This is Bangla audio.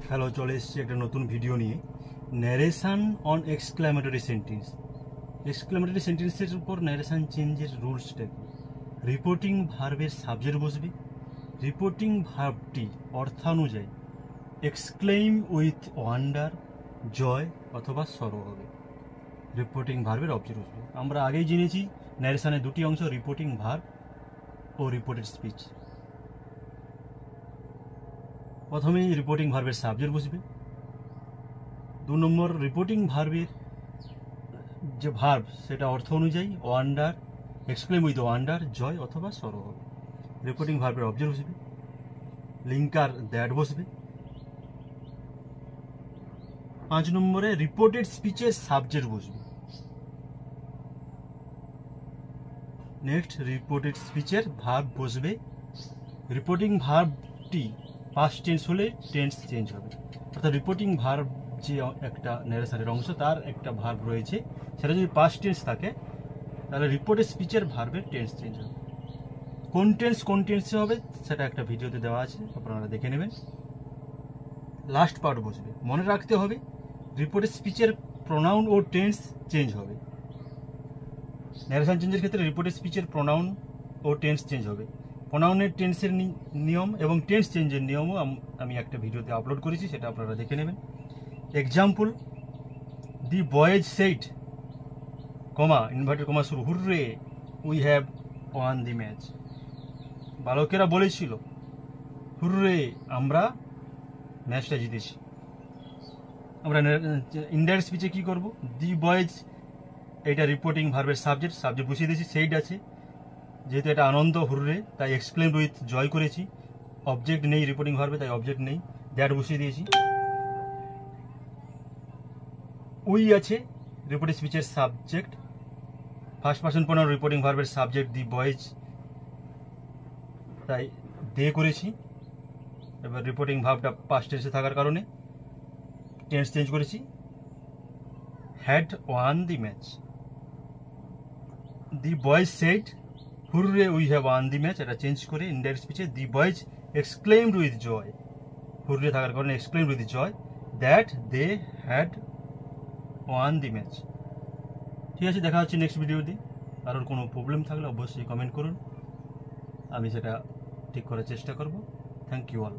হ্যালো, চলে এসেছি একটা নতুন ভিডিও নিয়ে। Narration on exclamatory sentence. Exclamatory সেন্টেন্সের উপর ন্যারেশন চেঞ্জের রুলসটা কি? রিপোর্টিং ভার্বের সাবজেক্ট বসবে। রিপোর্টিং ভার্বটি অর্থানুযায়ী এক্সক্লেইম উইথ ওয়ান্ডার, জয় অথবা সরো হবে। রিপোর্টিং ভার্বের অবজেক্ট বসবে। আমরা আগেই জেনেছি ন্যারেশনের দুটি অংশ, রিপোর্টিং ভার্ব ও রিপোর্টেড স্পিচ। প্রথমেই রিপোর্টিং ভার্বের সাবজেক্ট বসবে। 2 নম্বর, রিপোর্টিং ভার্বের যে ভার্ব সেটা অর্থ অনুযায়ী ওয়ান্ডার, এক্সক্লেম উইথ ওয়ান্ডার, জয় অথবা সরো হবে। রিপোর্টিং ভার্বের অবজেক্ট বসবে। লিঙ্কার দ্যাট বসবে। 5 নম্বরে রিপোর্টেড স্পিচের সাবজেক্ট বসবে। নেক্সট, রিপোর্টেড স্পিচের ভার্ব বসবে। রিপোর্টিং ভার্বটি পাস্ট টেন্স হলে টেন্স চেঞ্জ হবে। অর্থাৎ রিপোর্টিং ভার্ব যে একটা ন্যারেশনের অংশ, তার একটা ভার্ব রয়েছে, সেটা যদি পাস্ট টেন্স থাকে তাহলে রিপোর্টেড স্পিচের ভার্বের টেন্স চেঞ্জ হবে। কোন টেন্সে হবে সেটা একটা ভিডিওতে দেওয়া আছে, আপনারা দেখে নেবেন। লাস্ট পার্ট বসবে। মনে রাখতে হবে রিপোর্টেড স্পিচের প্রোনাউন ও টেন্স চেঞ্জ হবে। ন্যারেশন চেঞ্জের ক্ষেত্রে রিপোর্টেড স্পিচের প্রোনাউন ও টেন্স চেঞ্জ হবে। প্রোনাউনের টেন্সের নিয়ম এবং টেন্স চেঞ্জের নিয়মও আমি একটা ভিডিওতে আপলোড করেছি, সেটা আপনারা দেখে নেবেন। Example, the boys said, comma inverted comma শুরু, hurray we have won the match. বালকেরা বলেছিল, হুররে আমরা ম্যাচটা জিতেছি। আমরা ইনডাইরেক্ট স্পিচে কি করব? দি বয়েজ, এটা রিপোর্টিং ভার্বের সাবজেক্ট বসিয়ে দিয়েছি। সেইড আছে, যেহেতু এটা আনন্দ, হুররে, তাই এক্সক্লেম উইথ জয় করেছি। অবজেক্ট নেই রিপোর্টিং ভার্বে, তাই অবজেক্ট নেই, দ্যাট বসিয়ে দিয়েছি। উই আছে রিপোর্টিং স্পিচের subject, first person pronoun reporting ভার্বের সাবজেক্ট দি বয়েজ, তাই দে করেছি। এবার রিপোর্টিং ভার্বটা পাস্ট টেন্সে থাকার কারণে টেন্স চেঞ্জ করেছি, had won the match. The boys said, hurray we have won the match, এটা চেঞ্জ করে ইনডাইরেক্ট স্পিচে the boys exclaimed with joy, hurray থাকার কারণে exclaimed with joy that they had won the match. ঠিক আছে, দেখা হচ্ছে নেক্সট ভিডিওতে। কারোর কোনো প্রবলেম থাকলে অবশ্যই কমেন্ট করুন, আমি সেটা ঠিক করার চেষ্টা করব। Thank you all.